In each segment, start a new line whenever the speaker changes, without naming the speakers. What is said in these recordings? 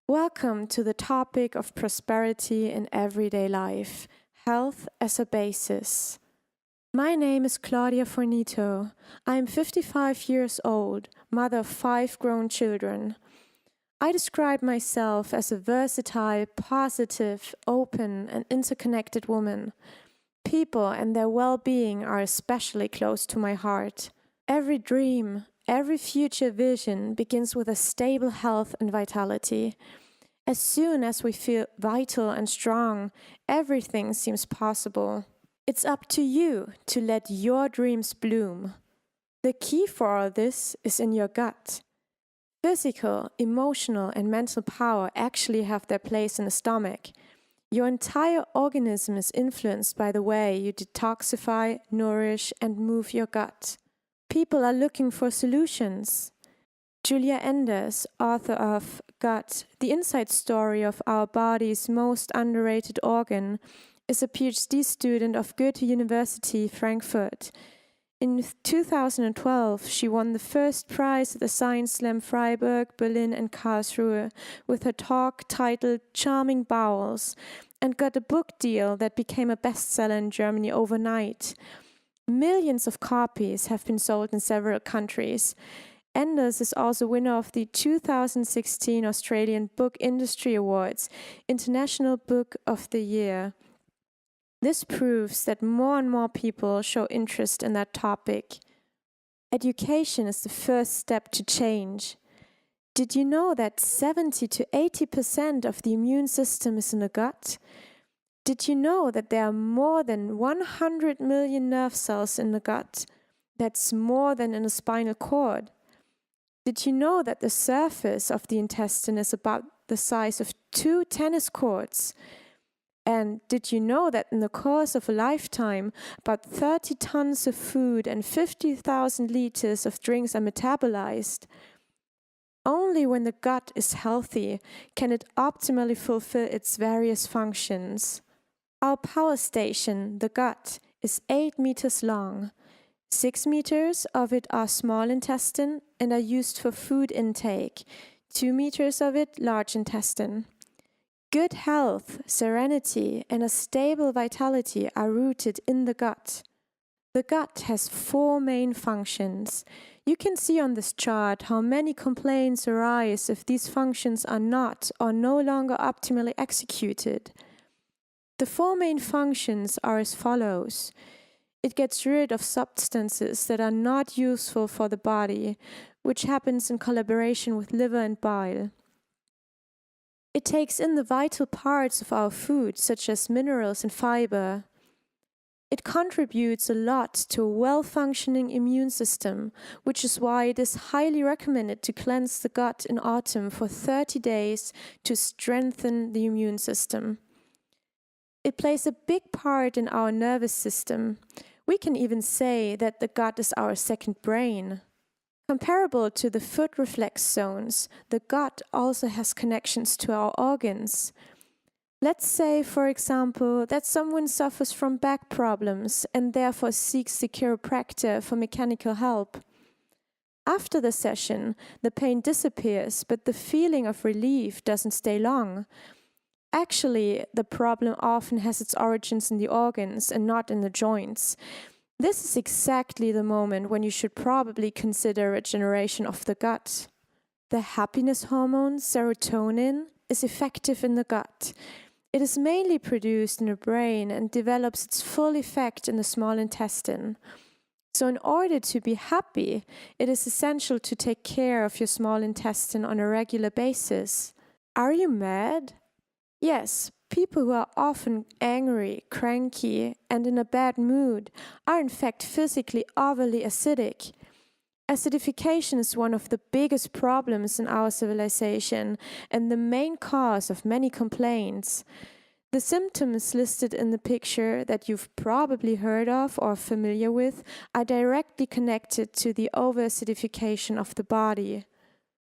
Welcome to the topic of prosperity in everyday life, health as a basis. My name is Claudia Fornito. I am 55 years old, mother of 5 grown children. I describe myself as a versatile, positive, open, and interconnected woman. People and their well-being are especially close to my heart. Every dream, every future vision begins with a stable health and vitality. As soon as we feel vital and strong, everything seems possible. It's up to you to let your dreams bloom. The key for all this is in your gut. Physical, emotional, and mental power actually have their place in the stomach. Your entire organism is influenced by the way you detoxify, nourish, and move your gut. People are looking for solutions. Julia Enders, author of Gut, the inside story of our body's most underrated organ, is a PhD student of Goethe University, Frankfurt. In 2012, she won the first prize at the Science Slam Freiburg, Berlin, and Karlsruhe with her talk titled Charming Bowels, and got a book deal that became a bestseller in Germany overnight. Millions of copies have been sold in several countries. Enders is also winner of the 2016 Australian Book Industry Awards, International Book of the Year. This proves that more and more people show interest in that topic. Education is the first step to change. Did you know that 70 to 80% of the immune system is in the gut? Did you know that there are more than 100 million nerve cells in the gut? That's more than in the spinal cord. Did you know that the surface of the intestine is about the size of 2 tennis courts? And did you know that in the course of a lifetime, about 30 tons of food and 50,000 liters of drinks are metabolized? Only when the gut is healthy can it optimally fulfill its various functions. Our power station, the gut, is 8 meters long. 6 meters of it are small intestine and are used for food intake. 2 meters of it, large intestine. Good health, serenity, and a stable vitality are rooted in the gut. The gut has 4 main functions. You can see on this chart how many complaints arise if these functions are not or no longer optimally executed. The 4 main functions are as follows. It gets rid of substances that are not useful for the body, which happens in collaboration with liver and bile. It takes in the vital parts of our food, such as minerals and fiber. It contributes a lot to a well-functioning immune system, which is why it is highly recommended to cleanse the gut in autumn for 30 days to strengthen the immune system. It plays a big part in our nervous system. We can even say that the gut is our second brain. Comparable to the foot reflex zones, the gut also has connections to our organs. Let's say, for example, that someone suffers from back problems and therefore seeks the chiropractor for mechanical help. After the session, the pain disappears, but the feeling of relief doesn't stay long. Actually, the problem often has its origins in the organs and not in the joints. This is exactly the moment when you should probably consider regeneration of the gut. The happiness hormone, serotonin, is effective in the gut. It is mainly produced in the brain and develops its full effect in the small intestine. So in order to be happy, it is essential to take care of your small intestine on a regular basis. Are you mad? Yes, people who are often angry, cranky, and in a bad mood are in fact physically overly acidic. Acidification is one of the biggest problems in our civilization and the main cause of many complaints. The symptoms listed in the picture that you've probably heard of or are familiar with are directly connected to the over-acidification of the body.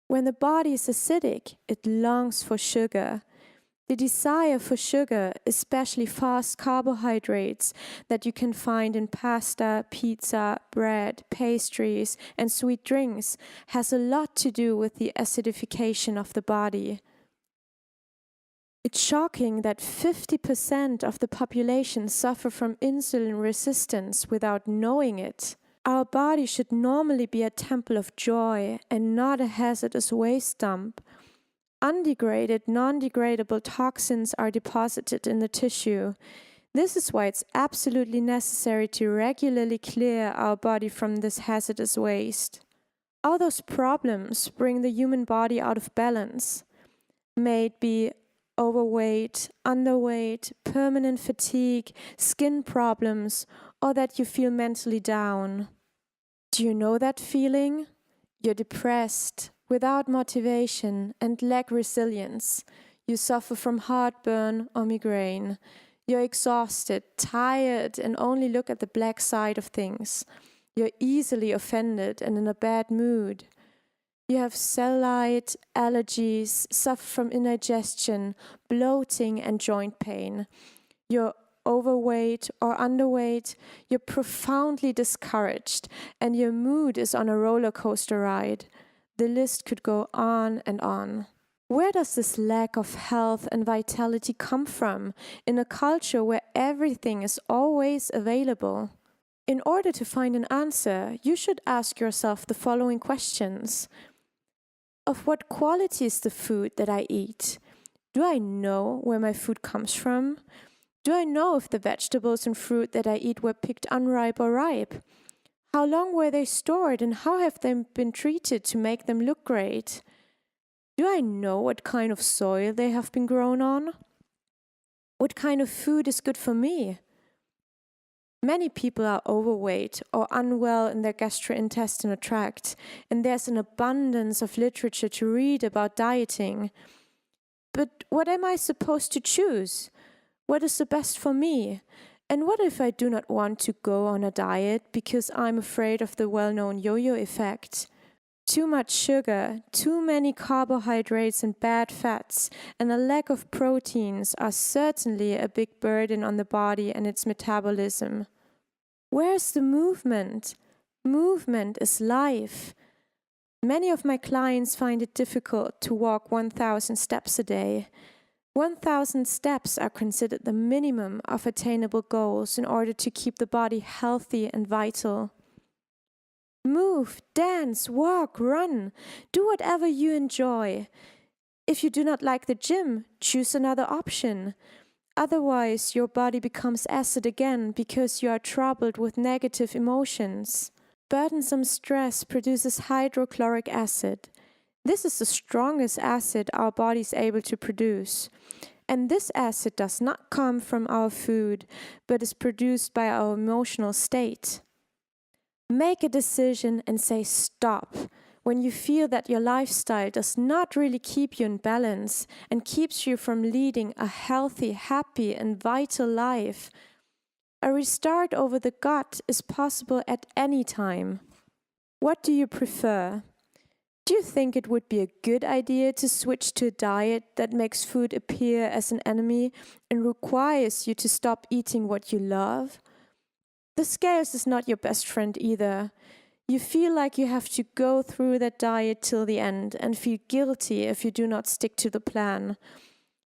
When the body is acidic, it longs for sugar. The desire for sugar, especially fast carbohydrates that you can find in pasta, pizza, bread, pastries, and sweet drinks, has a lot to do with the acidification of the body. It's shocking that 50% of the population suffer from insulin resistance without knowing it. Our body should normally be a temple of joy and not a hazardous waste dump. Undegraded, non-degradable toxins are deposited in the tissue. This is why it's absolutely necessary to regularly clear our body from this hazardous waste. All those problems bring the human body out of balance. May it be overweight, underweight, permanent fatigue, skin problems, or that you feel mentally down. Do you know that feeling? You're depressed, without motivation, and lack resilience. You suffer from heartburn or migraine. You're exhausted, tired, and only look at the black side of things. You're easily offended and in a bad mood. You have cellulite, allergies, suffer from indigestion, bloating, and joint pain. You're overweight or underweight, you're profoundly discouraged, and your mood is on a roller coaster ride. The list could go on and on. Where does this lack of health and vitality come from in a culture where everything is always available? In order to find an answer, you should ask yourself the following questions. Of what quality is the food that I eat? Do I know where my food comes from? Do I know if the vegetables and fruit that I eat were picked unripe or ripe? How long were they stored and how have they been treated to make them look great? Do I know what kind of soil they have been grown on? What kind of food is good for me? Many people are overweight or unwell in their gastrointestinal tract, and there's an abundance of literature to read about dieting. But what am I supposed to choose? What is the best for me? And what if I do not want to go on a diet because I'm afraid of the well-known yo-yo effect? Too much sugar, too many carbohydrates and bad fats, and a lack of proteins are certainly a big burden on the body and its metabolism. Where's the movement? Movement is life. Many of my clients find it difficult to walk 1,000 steps a day. 1,000 steps are considered the minimum of attainable goals in order to keep the body healthy and vital. Move, dance, walk, run. Do whatever you enjoy. If you do not like the gym, choose another option. Otherwise, your body becomes acid again because you are troubled with negative emotions. Burdensome stress produces hydrochloric acid. This is the strongest acid our body is able to produce. And this acid does not come from our food, but is produced by our emotional state. Make a decision and say stop when you feel that your lifestyle does not really keep you in balance and keeps you from leading a healthy, happy, and vital life. A restart over the gut is possible at any time. What do you prefer? Do you think it would be a good idea to switch to a diet that makes food appear as an enemy and requires you to stop eating what you love? The scales is not your best friend either. You feel like you have to go through that diet till the end and feel guilty if you do not stick to the plan.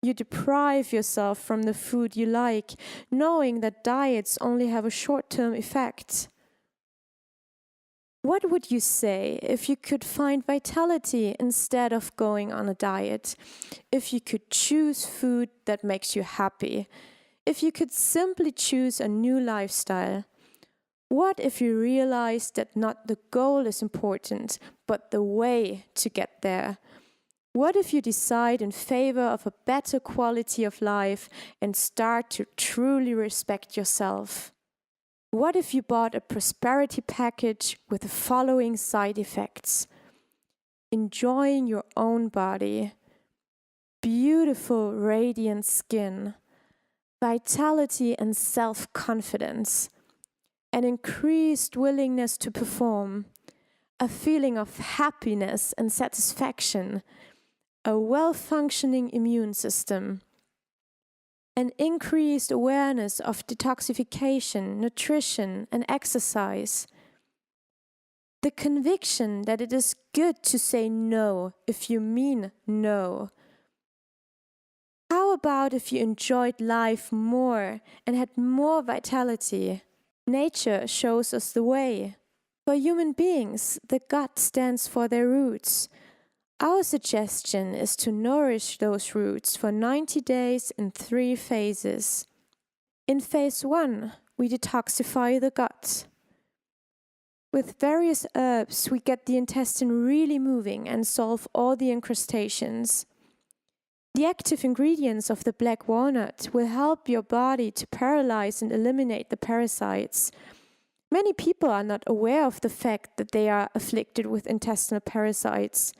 You deprive yourself from the food you like, knowing that diets only have a short-term effect. What would you say if you could find vitality instead of going on a diet? If you could choose food that makes you happy? If you could simply choose a new lifestyle? What if you realize that not the goal is important, but the way to get there? What if you decide in favor of a better quality of life and start to truly respect yourself? What if you bought a prosperity package with the following side effects? Enjoying your own body, beautiful radiant skin, vitality and self-confidence, an increased willingness to perform, a feeling of happiness and satisfaction, a well-functioning immune system, an increased awareness of detoxification, nutrition, and exercise, the conviction that it is good to say no if you mean no. How How about if you enjoyed life more and had more vitality? Nature shows us the way. For human beings, the gut stands for their roots. Our suggestion is to nourish those roots for 90 days in 3 phases. In phase 1, we detoxify the gut. With various herbs, we get the intestine really moving and solve all the incrustations. The active ingredients of the black walnut will help your body to paralyze and eliminate the parasites. Many people are not aware of the fact that they are afflicted with intestinal parasites.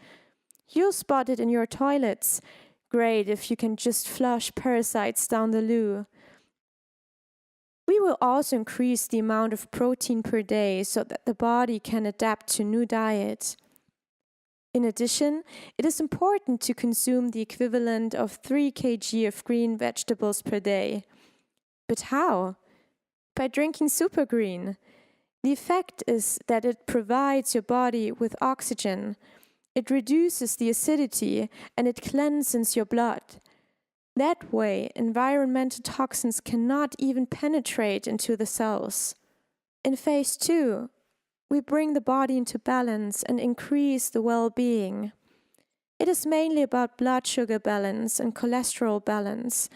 You'll spot it in your toilets. Great if you can just flush parasites down the loo. We will also increase the amount of protein per day so that the body can adapt to new diet. In addition, it is important to consume the equivalent of 3 kg of green vegetables per day. But how? By drinking super green. The effect is that it provides your body with oxygen. It reduces the acidity and it cleanses your blood. That way, environmental toxins cannot even penetrate into the cells. In phase 2, we bring the body into balance and increase the well-being. It is mainly about blood sugar balance and cholesterol balance.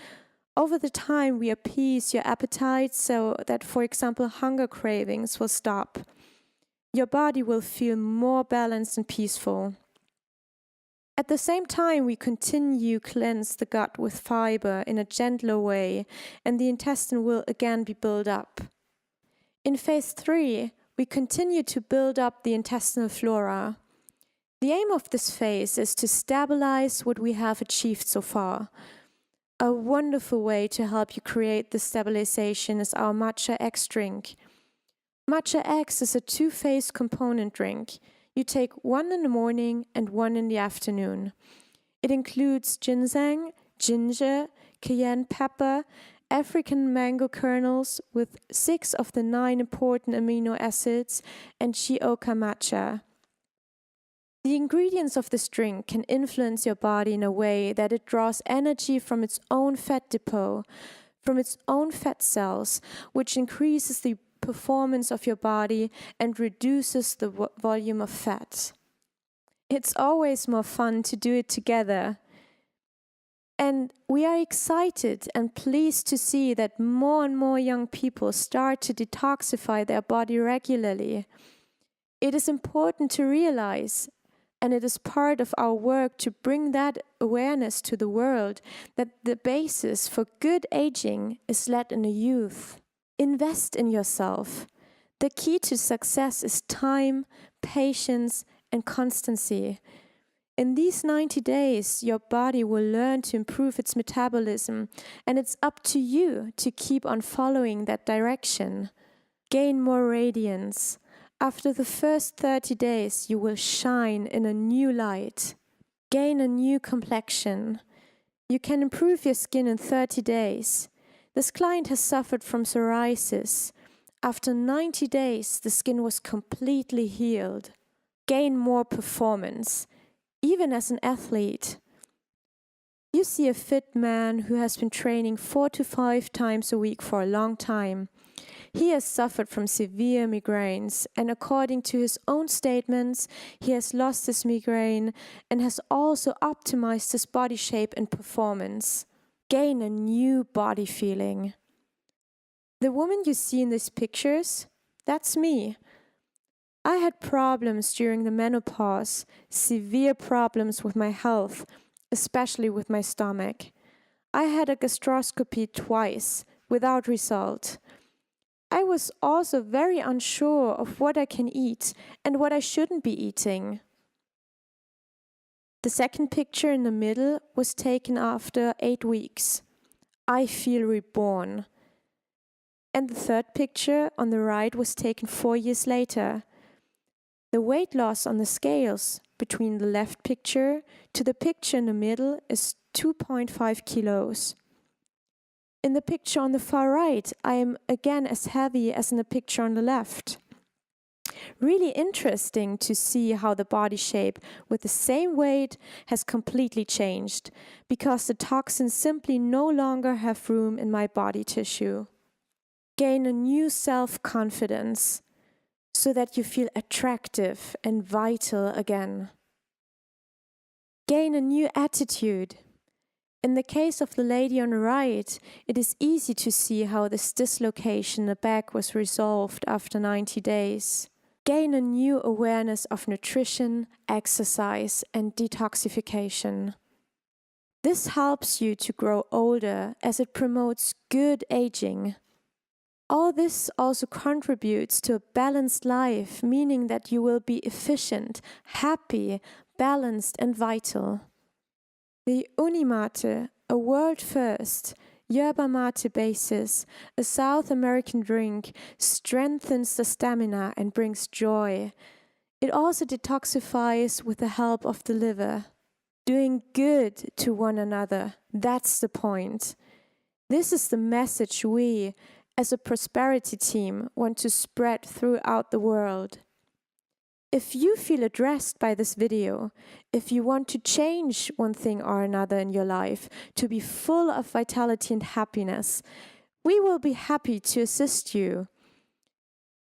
Over the time, we appease your appetite so that, for example, hunger cravings will stop. Your body will feel more balanced and peaceful. At the same time, we continue to cleanse the gut with fiber in a gentler way, and the intestine will again be built up. In phase 3, we continue to build up the intestinal flora. The aim of this phase is to stabilize what we have achieved so far. A wonderful way to help you create this stabilization is our matcha X drink. Matcha X is a 2-phase component drink. You take 1 in the morning and 1 in the afternoon. It includes ginseng, ginger, cayenne pepper, African mango kernels with 6 of the 9 important amino acids, and Shioka matcha. The ingredients of this drink can influence your body in a way that it draws energy from its own fat depot, from its own fat cells, which increases the performance of your body and reduces the volume of fat. It's always more fun to do it together. And we are excited and pleased to see that more and more young people start to detoxify their body regularly. It is important to realize, and it is part of our work to bring that awareness to the world, that the basis for good aging is laid in the youth. Invest in yourself. The key to success is time, patience, and constancy. In these 90 days, your body will learn to improve its metabolism, and it's up to you to keep on following that direction. Gain more radiance. After the first 30 days, you will shine in a new light. Gain a new complexion. You can improve your skin in 30 days. This client has suffered from psoriasis. After 90 days, the skin was completely healed. Gain more performance. Even as an athlete, you see a fit man who has been training 4 to 5 times a week for a long time. He has suffered from severe migraines, and according to his own statements, he has lost his migraine and has also optimized his body shape and performance. Gain a new body feeling. The woman you see in these pictures, that's me. I had problems during the menopause, severe problems with my health, especially with my stomach. I had a gastroscopy twice, without result. I was also very unsure of what I can eat and what I shouldn't be eating. The second picture in the middle was taken after 8 weeks. I feel reborn. And the third picture on the right was taken 4 years later. The weight loss on the scales between the left picture to the picture in the middle is 2.5 kilos. In the picture on the far right, I am again as heavy as in the picture on the left. Really interesting to see how the body shape with the same weight has completely changed, because the toxins simply no longer have room in my body tissue. Gain a new self-confidence so that you feel attractive and vital again. Gain a new attitude. In the case of the lady on the right, it is easy to see how this dislocation in the back was resolved after 90 days. Gain a new awareness of nutrition, exercise, and detoxification. This helps you to grow older as it promotes good aging. All this also contributes to a balanced life, meaning that you will be efficient, happy, balanced, and vital. The Unimate, a world first, yerba mate basis, a South American drink, strengthens the stamina and brings joy. It also detoxifies with the help of the liver. Doing good to one another, that's the point. This is the message we, as a prosperity team, want to spread throughout the world. If you feel addressed by this video, if you want to change one thing or another in your life to be full of vitality and happiness, we will be happy to assist you.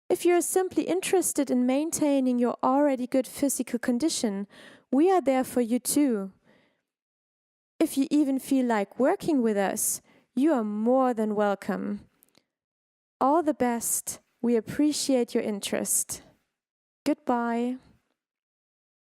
If you're simply interested in maintaining your already good physical condition, we are there for you too. If you even feel like working with us, you are more than welcome. All the best. We appreciate your interest. Goodbye.